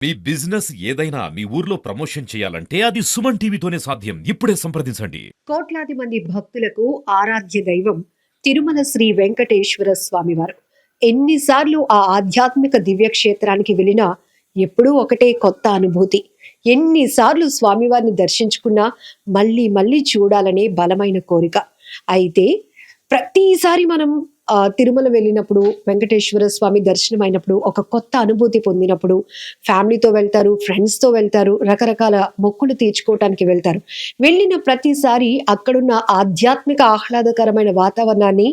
మీ business ఏదైనా మీ ఊర్లో promotion చేయాలంటే అది సుమన్ టీవీతోనే సాధ్యం. ఇప్పుడే సంప్రదించండి. కోట్లాది మంది భక్తులకు ఆరాధ్య దైవం తిరుమల శ్రీ వెంకటేశ్వర స్వామివారు. ఎన్నిసార్లు ఆ ఆధ్యాత్మిక దివ్యక్షేత్రానికి వెళ్ళినా ఎప్పుడూ ఒకటే కొత్త అనుభూతి. ఎన్నిసార్లు స్వామివారిని దర్శించుకున్నా మళ్ళీ మళ్ళీ చూడాలనే బలమైన కోరిక. అయితే ప్రతిసారి మనం తిరుమల వెళ్ళినప్పుడు, వెంకటేశ్వర స్వామి దర్శనం అయినప్పుడు, ఒక కొత్త అనుభూతి పొందినప్పుడు ఫ్యామిలీతో వెళ్తారు, ఫ్రెండ్స్తో వెళ్తారు, రకరకాల మొక్కులు తీర్చుకోవటానికి వెళ్తారు. వెళ్ళిన ప్రతిసారి అక్కడున్న ఆధ్యాత్మిక ఆహ్లాదకరమైన వాతావరణాన్ని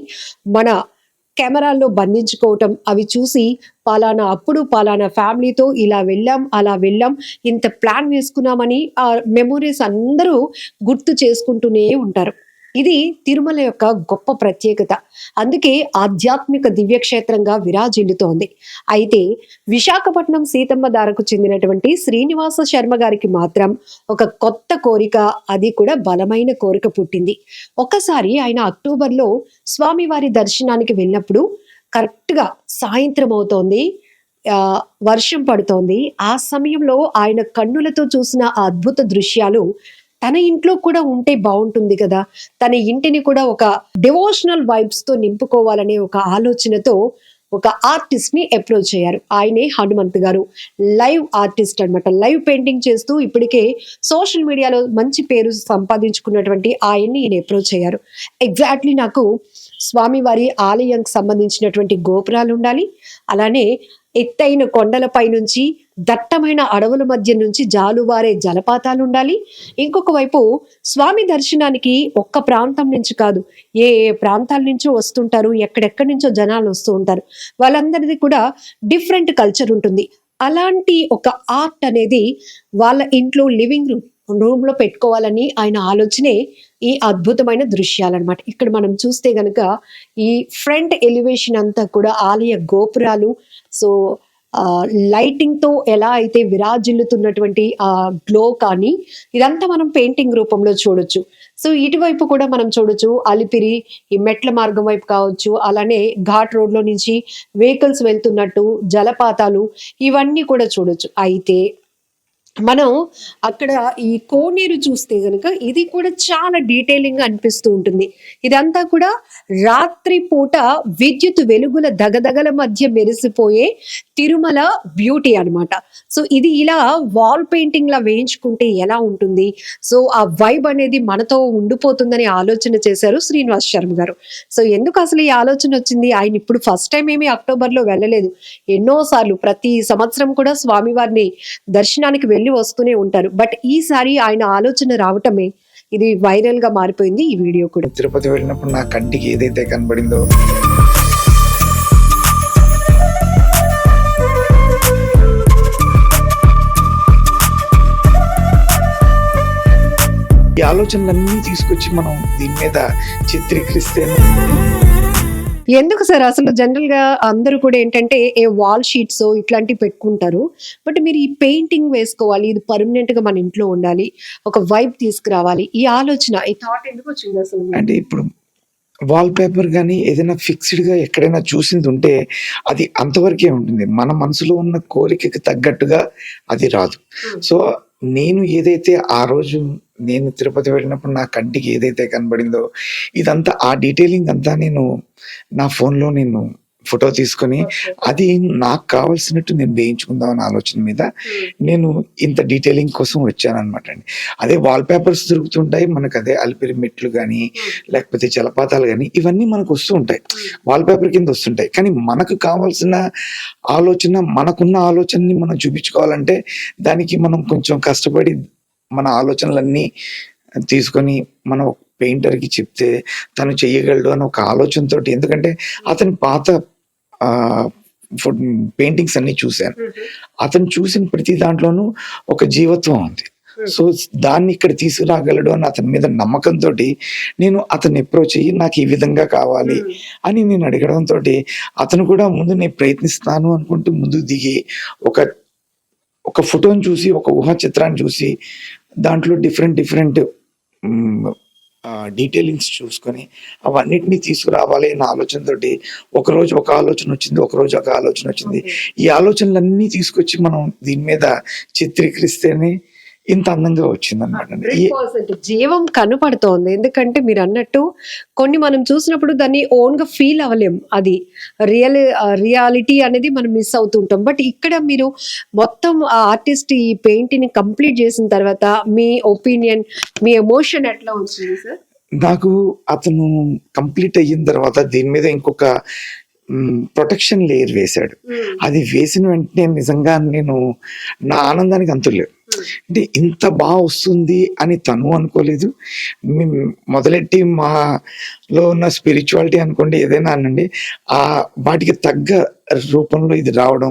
మన కెమెరాల్లో బంధించుకోవటం, అవి చూసి అప్పుడు పలానా ఫ్యామిలీతో ఇలా వెళ్ళాం, అలా వెళ్ళాం, ఇంత ప్లాన్ వేసుకున్నామని ఆ మెమొరీస్ అందరూ గుర్తు చేసుకుంటూనే ఉంటారు. ఇది తిరుమల యొక్క గొప్ప ప్రత్యేకత. అందుకే ఆధ్యాత్మిక దివ్యక్షేత్రంగా విరాజిల్లుతోంది. అయితే విశాఖపట్నం సీతమ్మ దారకు చెందినటువంటి శ్రీనివాస శర్మ గారికి మాత్రం ఒక కొత్త కోరిక, అది కూడా బలమైన కోరిక పుట్టింది. ఒకసారి ఆయన అక్టోబర్లో స్వామివారి దర్శనానికి వెళ్ళినప్పుడు కరెక్ట్గా సాయంత్రం అవుతోంది, వర్షం పడుతోంది. ఆ సమయంలో ఆయన కన్నులతో చూసిన ఆ అద్భుత దృశ్యాలు తన ఇంట్లో కూడా ఉంటే బాగుంటుంది కదా, తన ఇంటిని కూడా ఒక డివోషనల్ వైబ్స్ తో నింపుకోవాలనే ఒక ఆలోచనతో ఒక ఆర్టిస్ట్ ని అప్రోచ్ అయ్యారు. ఆయనే హనుమంత్ గారు. లైవ్ ఆర్టిస్ట్ అన్నమాట. లైవ్ పెయింటింగ్ చేస్తూ ఇప్పటికే సోషల్ మీడియాలో మంచి పేరు సంపాదించుకున్నటువంటి ఆయన్ని ఈయన అప్రోచ్ అయ్యారు. ఎగ్జాక్ట్లీ నాకు స్వామివారి ఆలయంకి సంబంధించినటువంటి గోపురాలు ఉండాలి, అలానే ఎత్తైన కొండలపై నుంచి, దట్టమైన అడవుల మధ్య నుంచి జాలువారే జలపాతాలు ఉండాలి. ఇంకొక వైపు స్వామి దర్శనానికి ఒక్క ప్రాంతం నుంచి కాదు, ఏ ఏ ప్రాంతాల నుంచో వస్తుంటారు, ఎక్కడెక్కడి నుంచో జనాలు వస్తూ ఉంటారు. వాళ్ళందరిది కూడా డిఫరెంట్ కల్చర్ ఉంటుంది. అలాంటి ఒక ఆర్ట్ అనేది వాళ్ళ ఇంట్లో లివింగ్ రూమ్ లో పెట్టుకోవాలని ఆయన ఆలోచనే ఈ అద్భుతమైన దృశ్యాలన్నమాట. ఇక్కడ మనం చూస్తే గనుక ఈ ఫ్రంట్ ఎలివేషన్ అంతా కూడా ఆలయ గోపురాలు, సో లైటింగ్ తో ఎలా అయితే విరాజిల్లుతున్నటువంటి ఆ గ్లో కానీ ఇదంతా మనం పెయింటింగ్ రూపంలో చూడొచ్చు. సో ఇటువైపు కూడా మనం చూడొచ్చు, అలిపిరి ఈ మెట్ల మార్గం వైపు కావచ్చు, అలానే ఘాట్ రోడ్ లో నుంచి వెహికల్స్ వెళ్తున్నట్టు జలపాతాలు, ఇవన్నీ కూడా చూడొచ్చు. అయితే మనం అక్కడ ఈ కోనేరు చూస్తే గనుక ఇది కూడా చాలా డీటెయిలింగ్ గా అనిపిస్తూ ఉంటుంది. ఇదంతా కూడా రాత్రి పూట విద్యుత్ వెలుగుల దగదగల మధ్య మెరిసిపోయే తిరుమల బ్యూటీ అన్నమాట. సో ఇది ఇలా వాల్ పెయింటింగ్ లా వేయించుకుంటే ఎలా ఉంటుంది, సో ఆ వైబ్ అనేది మనతో ఉండిపోతుందని ఆలోచన చేశారు శ్రీనివాస్ శర్మ గారు. సో ఎందుకు అసలు ఈ ఆలోచన వచ్చింది? ఆయన ఇప్పుడు ఫస్ట్ టైం ఏమీ అక్టోబర్ లో వెళ్ళలేదు, ఎన్నోసార్లు ప్రతి సంవత్సరం కూడా స్వామివారిని దర్శనానికి వెళ్ళి వస్తూనే ఉంటారు. బట్ ఈసారి ఆయన ఆలోచన రావటమే ఇది వైరల్ గా మారిపోయింది. ఈ వీడియో కూడా తిరుపతి వెళ్ళినప్పుడు నా కంటికి ఏదైతే కనబడిందో, ఈ ఆలోచనలన్నీ తీసుకొచ్చి మనం దీని మీద చిత్రీకరిస్తే ఎందుకు సార్ అసలు జనరల్ గా అందరూ కూడా ఏంటంటే ఏ వాల్ షీట్స్ ఇట్లాంటివి పెట్టుకుంటారు. బట్ మీరు ఈ పెయింటింగ్ వేసుకోవాలి, ఇది పర్మనెంట్ గా మన ఇంట్లో ఉండాలి, ఒక వైబ్ తీసుకురావాలి, ఈ ఆలోచన, ఈ థాట్ ఎందుకు వచ్చింది అసలు? అంటే ఇప్పుడు వాల్ పేపర్ కానీ ఏదైనా ఫిక్స్డ్ గా ఎక్కడైనా చూసింది ఉంటే అది అంతవరకే ఉంటుంది. మన మనసులో ఉన్న కోరికకి తగ్గట్టుగా అది రాదు. సో నేను ఏదైతే ఆ రోజు నేను తిరుపతి వెళ్ళినప్పుడు నా కంటికి ఏదైతే కనబడిందో, ఇదంతా ఆ డీటెయిలింగ్ అంతా నేను నా ఫోన్లో నేను ఫోటో తీసుకొని అది నాకు కావాల్సినట్టు నేను వేయించుకుందాం ఆలోచన మీద నేను ఇంత డీటెయిలింగ్ కోసం వచ్చాను అనమాట అండి. అదే వాల్ పేపర్స్ దొరుకుతుంటాయి మనకు, అదే అలిపిరి మెట్లు కానీ లేకపోతే జలపాతాలు కానీ ఇవన్నీ మనకు వస్తూ ఉంటాయి, వాల్ పేపర్ కింద వస్తుంటాయి. కానీ మనకు కావాల్సిన ఆలోచన, మనకున్న ఆలోచనని మనం చూపించుకోవాలంటే దానికి మనం కొంచెం కష్టపడి మన ఆలోచనలన్నీ తీసుకొని మనం పెయింటర్కి చెప్తే తను చెయ్యగలడు అని ఒక ఆలోచనతో, ఎందుకంటే అతని పాత పెయింటింగ్స్ అన్ని చూశాను, అతను చూసిన ప్రతి దాంట్లోనూ ఒక జీవత్వం ఉంది. సో దాన్ని ఇక్కడ తీసుకురాగలడు అని అతని మీద నమ్మకంతో నేను అతన్ని అప్రోచ్ అయ్యి నాకు ఈ విధంగా కావాలి అని నేను అడగడంతో అతను కూడా ముందు నేను ప్రయత్నిస్తాను అనుకుంటూ ముందుకు దిగి ఒక ఫోటోని చూసి, ఒక ఊహా చిత్రాన్ని చూసి దాంట్లో డిఫరెంట్ డీటెయిలింగ్స్ చూసుకొని అవన్నిటిని తీసుకురావాలి అన్న ఆలోచనతోటి ఒకరోజు ఒక ఆలోచన వచ్చింది, ఒకరోజు ఒక ఆలోచన వచ్చింది. ఈ ఆలోచనలన్నీ తీసుకొచ్చి మనం దీని మీద చిత్రీకరిస్తేనే ఇంత అందంగా వచ్చింది అనమాట. 100% జీవం కనపడుతోంది. ఎందుకంటే మీరు అన్నట్టు కొన్ని మనం చూసినప్పుడు దాన్ని ఓన్ గా ఫీల్ అవ్వలేం. అది రియాలిటీ అనేది మనం మిస్ అవుతుంటాం. బట్ ఇక్కడ మీరు మొత్తం ఆ ఆర్టిస్ట్ ఈ పెయింటింగ్ కంప్లీట్ చేసిన తర్వాత మీ ఒపీనియన్, మీ ఎమోషన్ ఎట్లా వచ్చింది సార్? నాకు అతను కంప్లీట్ అయిన తర్వాత దీని మీద ఇంకొక ప్రొటెక్షన్ లేయర్ వేశాడు. అది వేసిన వెంటనే నిజంగా నేను నా ఆనందానికి అంతులేదు. అంటే ఇంత బాగా వస్తుంది అని తను అనుకోలేదు. మొదలెట్టి మాలో ఉన్న స్పిరిచువాలిటీ అనుకోండి, ఏదైనా అనండి, ఆ వాటికి తగ్గ రూపంలో ఇది రావడం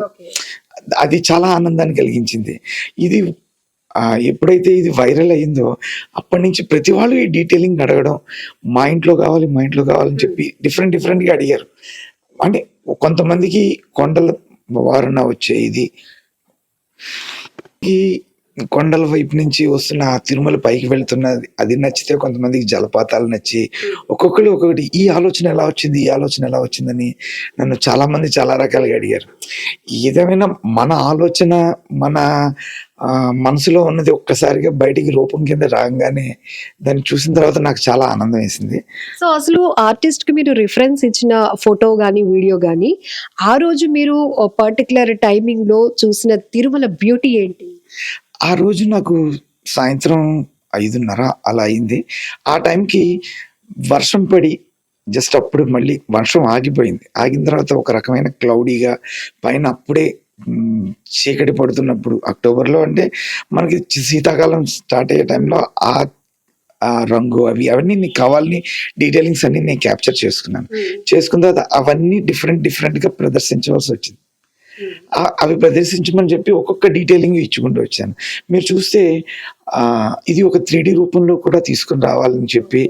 అది చాలా ఆనందాన్ని కలిగించింది. ఇది ఎప్పుడైతే ఇది వైరల్ అయ్యిందో అప్పటి నుంచి ప్రతి వాళ్ళు ఈ డీటెయిలింగ్ అడగడం, మా ఇంట్లో కావాలి, మా ఇంట్లో కావాలని చెప్పి డిఫరెంట్గా అడిగారు. అంటే కొంతమందికి కొండల వారన వచ్చే ఇది, ఈ కొండల వైపు నుంచి వస్తున్న తిరుమల పైకి వెళ్తున్నది అది నచ్చితే, కొంతమందికి జలపాతాలు నచ్చి ఒక్కొక్కరు ఒక్కొక్కటి ఈ ఆలోచన ఎలా వచ్చింది, ఈ ఆలోచన ఎలా వచ్చిందని నన్ను చాలా మంది చాలా రకాలుగా అడిగారు. ఏదేమైనా మన ఆలోచన మన మనసులో ఉన్నది ఒక్కసారిగా బయటికి రూపం కింద రాగానే దాన్ని చూసిన తర్వాత నాకు చాలా ఆనందం వేసింది. సో అసలు ఆర్టిస్ట్ కి మీరు రిఫరెన్స్ ఇచ్చిన ఫోటో గానీ వీడియో గానీ ఆ రోజు మీరు పర్టికులర్ టైమింగ్ లో చూసిన తిరుమల బ్యూటీ ఏంటి? ఆ రోజు నాకు సాయంత్రం 5:30 అలా అయింది. ఆ టైంకి వర్షం పడి జస్ట్ అప్పుడు మళ్ళీ వర్షం ఆగిపోయింది. ఆగిన తర్వాత ఒక రకమైన క్లౌడీగా పైన అప్పుడే చీకటి పడుతున్నప్పుడు, అక్టోబర్లో అంటే మనకి శీతాకాలం స్టార్ట్ అయ్యే టైంలో ఆ రంగు అవన్నీ నీకు కావాలని డీటెయిలింగ్స్ అన్ని నేను క్యాప్చర్ చేసుకున్నాను. చేసుకున్న తర్వాత అవన్నీ డిఫరెంట్గా ప్రదర్శించవలసి వచ్చింది. అవి ప్రదర్శించమని చెప్పి ఒక్కొక్క డీటెయిలింగ్ ఇచ్చుకుంటూ వచ్చాను. మీరు చూస్తే ఇది ఒక 3D రూపంలో కూడా తీసుకుని రావాలని చెప్పి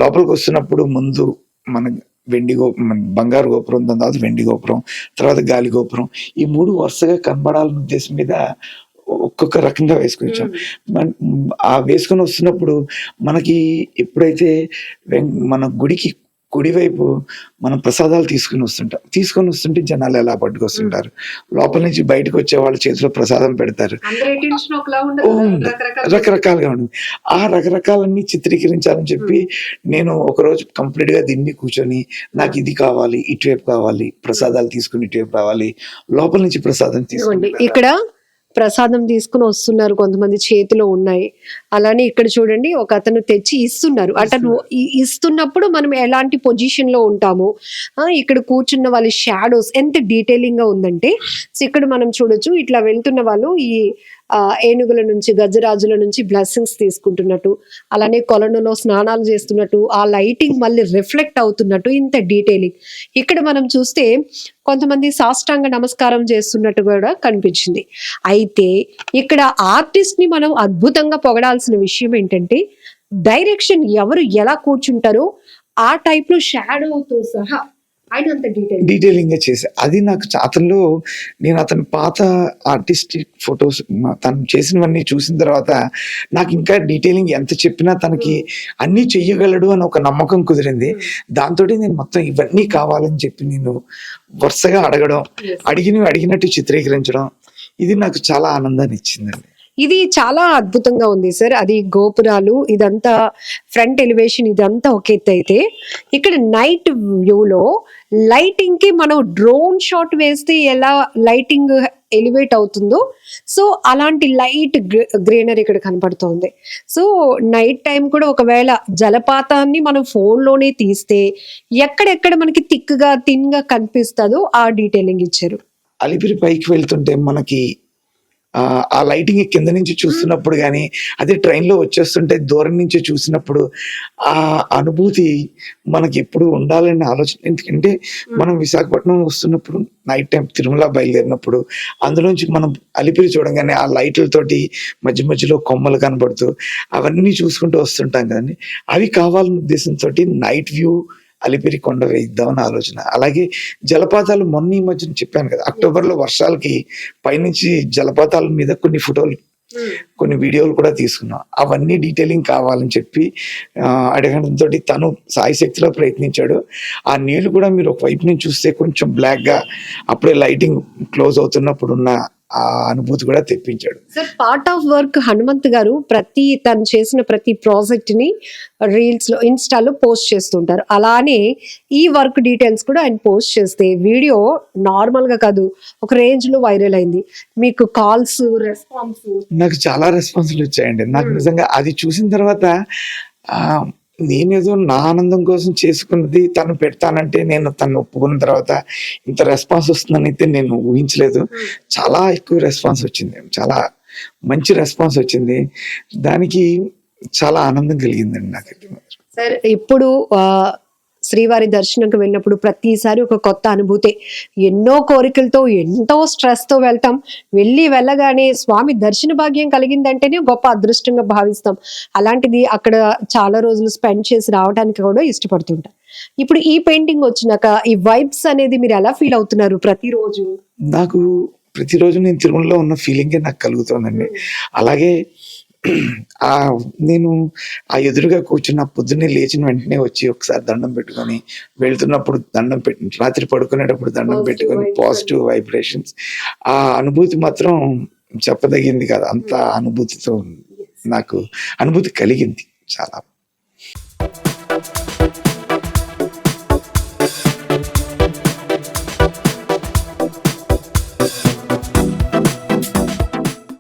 లోపలికి వస్తున్నప్పుడు ముందు మన బంగారు గోపురం, దాని తర్వాత వెండి గోపురం, తర్వాత గాలి గోపురం, ఈ 3 వరుసగా కనబడాలన్న ఉద్దేశం మీద ఒక్కొక్క రకంగా వేసుకొచ్చాం. ఆ వేసుకొని వస్తున్నప్పుడు మనకి ఎప్పుడైతే మన గుడికి కుడివైపు మనం ప్రసాదాలు తీసుకొని వస్తుంటే జనాలు ఎలా పట్టుకొస్తుంటారు, లోపల నుంచి బయటకు వచ్చే వాళ్ళ చేతిలో ప్రసాదం పెడతారు, రకరకాలుగా ఉంటుంది. ఆ రకరకాలన్నీ చిత్రీకరించాలని చెప్పి నేను ఒకరోజు కంప్లీట్ గా దీన్ని కూర్చొని నాకు ఇది కావాలి, ఇటువైపు కావాలి, ప్రసాదాలు తీసుకుని ఇటువైపు రావాలి, లోపల నుంచి ప్రసాదం తీసుకుని ఇక్కడ ప్రసాదం తీసుకుని వస్తున్నారు, కొంతమంది చేతిలో ఉన్నాయి. అలానే ఇక్కడ చూడండి ఒక అతను తెచ్చి ఇస్తున్నారు. అతను ఇస్తున్నప్పుడు మనం ఎలాంటి పొజిషన్ లో ఉంటాము, ఇక్కడ కూర్చున్న వాళ్ళ షాడోస్ ఎంత డీటెయిలింగ్ గా ఉందంటే ఇక్కడ మనం చూడొచ్చు. ఇట్లా వెళ్తున్న వాళ్ళు ఈ ఏనుగుల నుంచి, గజరాజుల నుంచి బ్లెస్సింగ్స్ తీసుకుంటున్నట్టు, అలానే కొలనులో స్నానాలు చేస్తున్నట్టు, ఆ లైటింగ్ మళ్ళీ రిఫ్లెక్ట్ అవుతున్నట్టు, ఇంత డీటెయిలింగ్. ఇక్కడ మనం చూస్తే కొంతమంది సాష్టాంగ నమస్కారం చేస్తున్నట్టు కూడా కనిపించింది. అయితే ఇక్కడ ఆర్టిస్ట్ ని మనం అద్భుతంగా పొగడాల్సిన విషయం ఏంటంటే డైరెక్షన్, ఎవరు ఎలా కూర్చుంటారో ఆ టైప్ లో షాడోతో సహా ఆయన అంత డీటెయిలింగ్ గా చేసా. అది నాకు అతనిలో నేను అతని పాత ఆర్టిస్టిక్ ఫొటోస్ తను చేసినవన్నీ చూసిన తర్వాత నాకు ఇంకా డీటెయిలింగ్ ఎంత చెప్పినా తనకి అన్నీ చెయ్యగలడు అని ఒక నమ్మకం కుదిరింది. దాంతో నేను మొత్తం ఇవన్నీ కావాలని చెప్పి నేను వరుసగా అడిగినట్టు చిత్రీకరించడం, ఇది నాకు చాలా ఆనందాన్ని ఇచ్చిందండి. ఇది చాలా అద్భుతంగా ఉంది సార్. అది గోపురాలు, ఇదంతా ఫ్రంట్ ఎలివేషన్, ఇదంతా ఒక ఎత్తు అయితే ఇక్కడ నైట్ వ్యూలో లైటింగ్ కి మనం డ్రోన్ షాట్ వేస్తే ఎలా లైటింగ్ ఎలివేట్ అవుతుందో, సో అలాంటి లైట్ గ్రీనరీ ఇక్కడ కనపడుతోంది. సో నైట్ టైం కూడా ఒకవేళ జలపాతాన్ని మనం ఫోన్ లోనే తీస్తే ఎక్కడెక్కడ మనకి థిక్గా థిన్గా కనిపిస్తుందో ఆ డీటెయిలింగ్ ఇచ్చారు. అలిపిరి పైకి వెళ్తుంటే మనకి ఆ లైటింగ్ కింద నుంచి చూస్తున్నప్పుడు కానీ, అదే ట్రైన్లో వచ్చేస్తుంటే దూరం నుంచి చూసినప్పుడు ఆ అనుభూతి మనకి ఎప్పుడు ఉండాలనే ఆలోచన. ఎందుకంటే మనం విశాఖపట్నం వస్తున్నప్పుడు నైట్ టైం తిరుమల బయలుదేరినప్పుడు అందులోంచి మనం అలిపిరి చూడగానే ఆ లైట్లతోటి మధ్య మధ్యలో కొమ్మలు కనబడుతూ అవన్నీ చూసుకుంటూ వస్తుంటాం కదండి. అవి కావాలన్న ఉద్దేశంతో నైట్ వ్యూ అలిపిరి కొండ వేయిద్దామని ఆలోచన. అలాగే జలపాతాలు మొన్న ఈ మధ్యన చెప్పాను కదా, అక్టోబర్లో వర్షాలకి పైనుంచి జలపాతాల మీద కొన్ని ఫోటోలు కొన్ని వీడియోలు కూడా తీసుకున్నాం. అవన్నీ డీటెయిలింగ్ కావాలని చెప్పి అడగడంతో తను సాయశక్తిలో ప్రయత్నించాడు. ఆ నీళ్లు కూడా మీరు ఒక వైపు నుంచి చూస్తే కొంచెం బ్లాక్గా అప్పుడే లైటింగ్ క్లోజ్ అవుతున్నప్పుడు ఉన్న ఆ అనుభూతి కూడా తెప్పించాడు. Sir, part of work Hanumanth garu తను చేసిన ప్రతి ప్రాజెక్ట్ ని రీల్స్ లో, ఇన్స్టాలో పోస్ట్ చేస్తుంటారు. అలానే ఈ వర్క్ డీటెయిల్స్ కూడా ఆయన పోస్ట్ చేస్తే వీడియో నార్మల్ గా కాదు, ఒక రేంజ్ లో వైరల్ అయింది. మీకు కాల్స్, రెస్పాన్స్? నాకు చాలా రెస్పాన్స్లు వచ్చాయండి. నాకు నిజంగా అది చూసిన తర్వాత నేనేదో నా ఆనందం కోసం చేసుకున్నది తను పెడతానంటే నేను తను ఒప్పుకున్న తర్వాత ఇంత రెస్పాన్స్ వస్తుందని అయితే నేను ఊహించలేదు. చాలా ఎక్కువ రెస్పాన్స్ వచ్చింది, చాలా మంచి రెస్పాన్స్ వచ్చింది. దానికి చాలా ఆనందం కలిగిందండి నాకైతే. సార్, ఇప్పుడు శ్రీవారి దర్శనంకి వెళ్ళినప్పుడు ప్రతిసారి ఒక కొత్త అనుభూతే. ఎన్నో కోరికలతో, ఎంతో స్ట్రెస్ తో వెళ్తాం. వెళ్ళగానే స్వామి దర్శన భాగ్యం కలిగిందంటేనే గొప్ప అదృష్టంగా భావిస్తాం. అలాంటిది అక్కడ చాలా రోజులు స్పెండ్ చేసి రావడానికి కూడా ఇష్టపడుతుంటాం. ఇప్పుడు ఈ పెయింటింగ్ వచ్చినాక ఈ వైబ్స్ అనేది మీరు ఎలా ఫీల్ అవుతున్నారు ప్రతిరోజు? నాకు ప్రతిరోజు నేను తిరుమలలో ఉన్న ఫీలింగే నాకు కలుగుతుందండి. అలాగే నేను ఆ ఎదురుగా కూర్చున్న పొద్దున్నే లేచిన వెంటనే వచ్చి ఒకసారి దండం పెట్టుకొని వెళ్తున్నప్పుడు దండం పెట్టి, రాత్రి పడుకునేటప్పుడు దండం పెట్టుకొని పాజిటివ్ వైబ్రేషన్స్, ఆ అనుభూతి మాత్రం చెప్పదగింది కదా. అంత అనుభూతితో నాకు అనుభూతి కలిగింది చాలా.